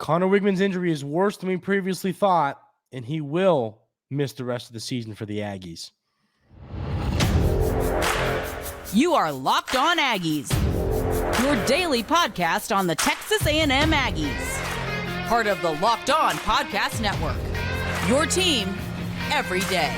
Conner Weigman's injury is worse than we previously thought, and he will miss the rest of the season for the Aggies. You are Locked On Aggies, your daily podcast on the Texas A&M Aggies. Part of the Locked On Podcast Network, your team every day.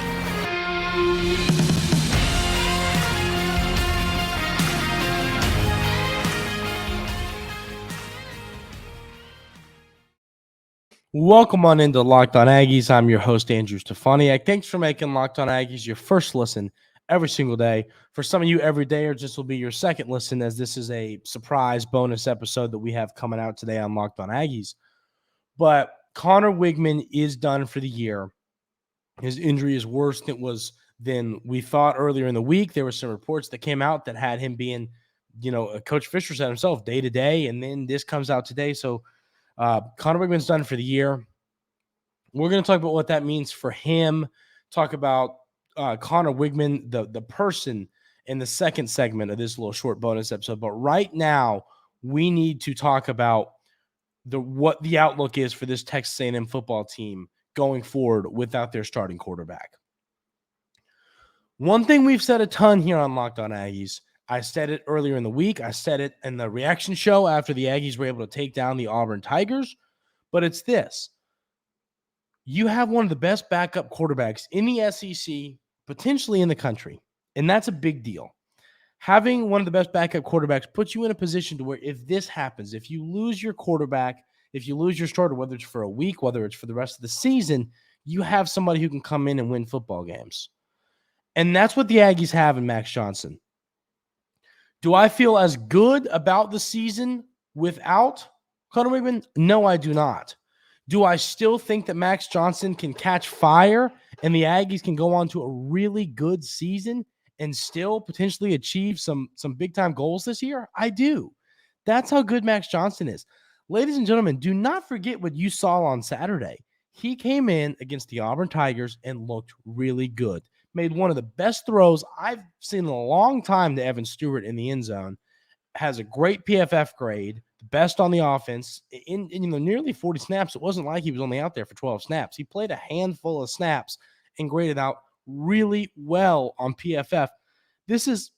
Welcome on into Locked On Aggies. I'm your host, Andrew Stefaniak. Thanks for making Locked On Aggies your first listen every single day. For some of you, every day, or just will be your second listen, as this is a surprise bonus episode that we have coming out today on Locked On Aggies. But Conner Weigman is done for the year. His injury is worse than we thought earlier in the week. There were some reports that came out that had him being, Coach Fisher said himself, day to day, and then this comes out today. So Conner Weigman's done for the year. We're going to talk about what that means for him, talk about Conner Weigman, the person, in the second segment of this little short bonus episode. But right now, we need to talk about what the outlook is for this Texas A&M football team going forward without their starting quarterback. One thing we've said a ton here on Locked On Aggies, I said it earlier in the week. I said it in the reaction show after the Aggies were able to take down the Auburn Tigers. But it's this. You have one of the best backup quarterbacks in the SEC, potentially in the country. And that's a big deal. Having one of the best backup quarterbacks puts you in a position to where if this happens, if you lose your quarterback, if you lose your starter, whether it's for a week, whether it's for the rest of the season, you have somebody who can come in and win football games. And that's what the Aggies have in Max Johnson. Do I feel as good about the season without Conner Weigman? No, I do not. Do I still think that Max Johnson can catch fire and the Aggies can go on to a really good season and still potentially achieve some big-time goals this year? I do. That's how good Max Johnson is. Ladies and gentlemen, do not forget what you saw on Saturday. He came in against the Auburn Tigers and looked really good. Made one of the best throws I've seen in a long time to Evan Stewart in the end zone. Has a great PFF grade, the best on the offense. In nearly 40 snaps, it wasn't like he was only out there for 12 snaps. He played a handful of snaps and graded out really well on PFF. This is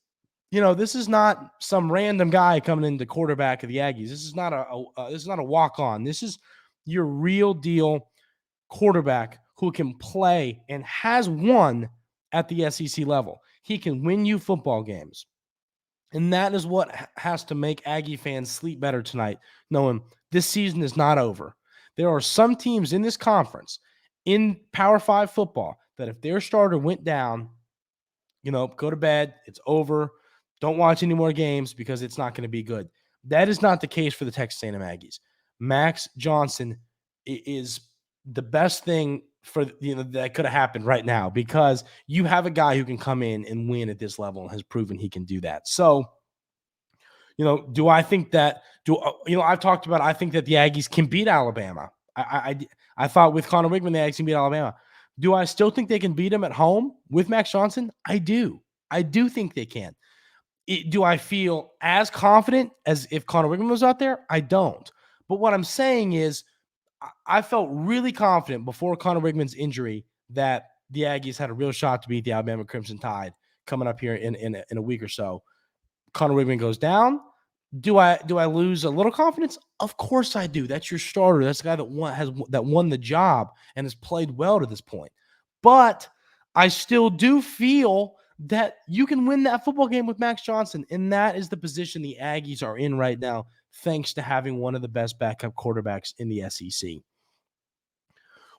not some random guy coming into quarterback of the Aggies. This is not a walk-on. This is your real deal quarterback who can play and has won at the SEC level. He can win you football games. And that is what has to make Aggie fans sleep better tonight, knowing this season is not over. There are some teams in this conference, in Power 5 football, that if their starter went down, go to bed, it's over, don't watch any more games because it's not going to be good. That is not the case for the Texas A&M Aggies. Max Johnson is the best thing for that could have happened right now, because you have a guy who can come in and win at this level and has proven he can do that. So, do I think that I've talked about, I think that the Aggies can beat Alabama. I thought with Conner Weigman, the Aggies can beat Alabama. Do I still think they can beat them at home with Max Johnson? I do. I do think they can. Do I feel as confident as if Conner Weigman was out there? I don't. But what I'm saying is, I felt really confident before Conner Weigman's injury that the Aggies had a real shot to beat the Alabama Crimson Tide coming up here in a week or so. Conner Weigman goes down. Do I lose a little confidence? Of course I do. That's your starter. That's the guy that won the job and has played well to this point. But I still do feel that you can win that football game with Max Johnson, and that is the position the Aggies are in right now, thanks to having one of the best backup quarterbacks in the SEC.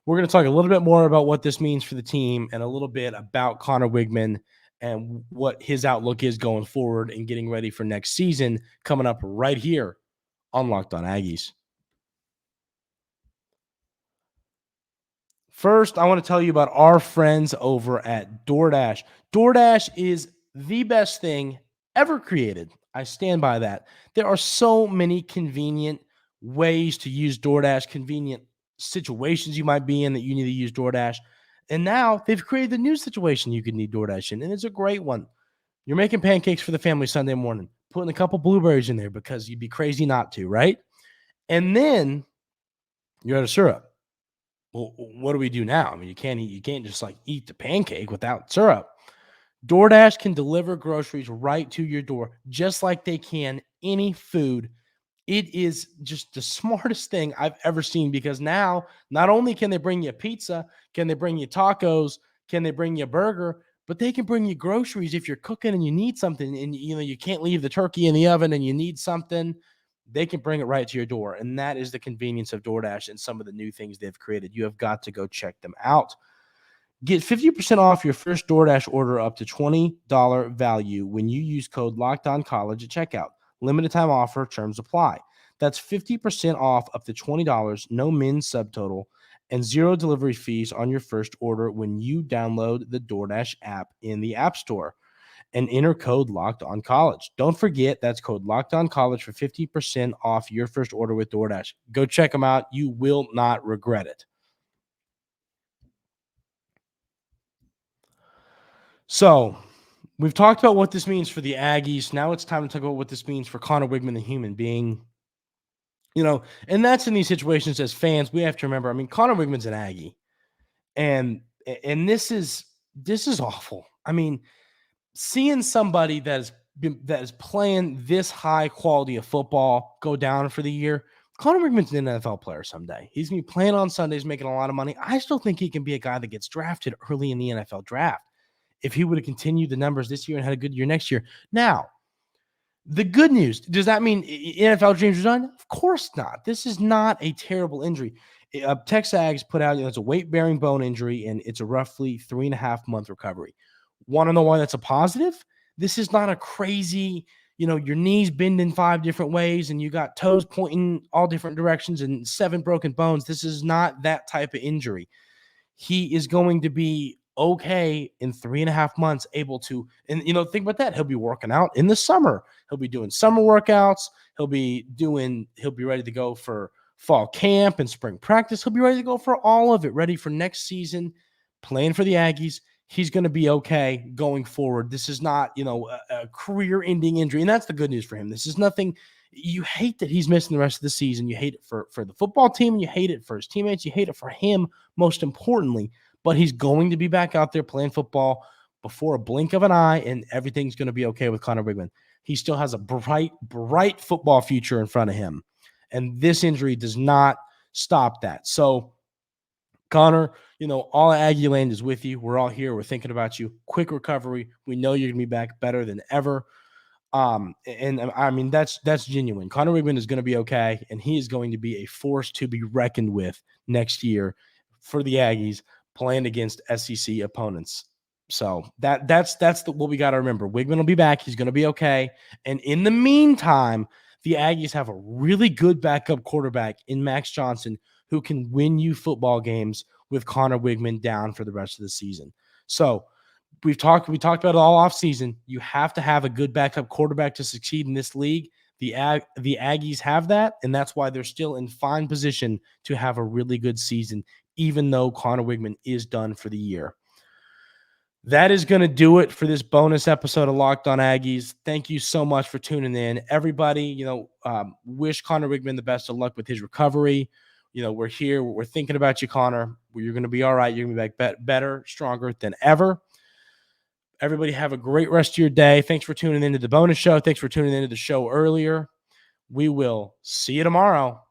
We're going to talk a little bit more about what this means for the team and a little bit about Conner Weigman and what his outlook is going forward and getting ready for next season, coming up right here on Locked On Aggies. First, I want to tell you about our friends over at DoorDash. DoorDash is the best thing ever created. I stand by that. There are so many convenient ways to use DoorDash, convenient situations you might be in that you need to use DoorDash. And now they've created a new situation you could need DoorDash in, and it's a great one. You're making pancakes for the family Sunday morning, putting a couple blueberries in there because you'd be crazy not to, right? And then You're out of syrup. Well, what do we do now? I mean, you can't just like eat the pancake without syrup. DoorDash can deliver groceries right to your door, just like they can any food. It is just the smartest thing I've ever seen, because now not only can they bring you pizza, can they bring you tacos, can they bring you a burger, but they can bring you groceries if you're cooking and you need something and you can't leave the turkey in the oven and you need something. They can bring it right to your door. And that is the convenience of DoorDash and some of the new things they've created. You have got to go check them out. Get 50% off your first DoorDash order up to $20 value when you use code LOCKEDONCollege at checkout. Limited time offer, terms apply. That's 50% off up to $20, no min subtotal, and zero delivery fees on your first order when you download the DoorDash app in the App Store and enter code LOCKEDONCollege. Don't forget, that's code LOCKEDONCollege for 50% off your first order with DoorDash. Go check them out. You will not regret it. So we've talked about what this means for the Aggies. Now it's time to talk about what this means for Conner Weigman, the human being. And that's in these situations as fans, we have to remember, I mean, Conner Weigman's an Aggie. And this is awful. I mean, seeing somebody that is playing this high quality of football go down for the year. Conner Weigman's an NFL player someday. He's going to be playing on Sundays, making a lot of money. I still think he can be a guy that gets drafted early in the NFL draft if he would have continued the numbers this year and had a good year next year. Now, the good news, does that mean NFL dreams are done? Of course not. This is not a terrible injury. TexAgs put out, it's a weight-bearing bone injury, and it's a roughly 3.5-month recovery. Want to know why that's a positive? This is not a crazy, your knees bend in 5 different ways and you got toes pointing all different directions and 7 broken bones. This is not that type of injury. He is going to be okay in 3.5 months, able to, and think about that. He'll be working out in the summer. He'll be doing summer workouts. He'll be ready to go for fall camp and spring practice. He'll be ready to go for all of it, ready for next season, playing for the Aggies. He's going to be okay going forward. This is not, a career-ending injury, and that's the good news for him. This is nothing. You hate that he's missing the rest of the season. You hate it for the football team, and you hate it for his teammates. You hate it for him, most importantly. But he's going to be back out there playing football before a blink of an eye, and everything's going to be okay with Conner Weigman. He still has a bright, bright football future in front of him, and this injury does not stop that. So, Conner, all Aggie land is with you. We're all here. We're thinking about you. Quick recovery. We know you're going to be back better than ever. And I mean, that's genuine. Conner Weigman is going to be okay, and he is going to be a force to be reckoned with next year for the Aggies playing against SEC opponents. So that's what we got to remember. Wigman will be back. He's going to be okay. And in the meantime, the Aggies have a really good backup quarterback in Max Johnson who can win you football games with Conner Weigman down for the rest of the season. So we talked about it all off season. You have to have a good backup quarterback to succeed in this league. The Aggies have that, and that's why they're still in fine position to have a really good season, even though Conner Weigman is done for the year. That is going to do it for this bonus episode of Locked On Aggies. Thank you so much for tuning in. Everybody, wish Conner Weigman the best of luck with his recovery. We're here. We're thinking about you, Conner. You're going to be all right. You're going to be back better, stronger than ever. Everybody have a great rest of your day. Thanks for tuning into the bonus show. Thanks for tuning into the show earlier. We will see you tomorrow.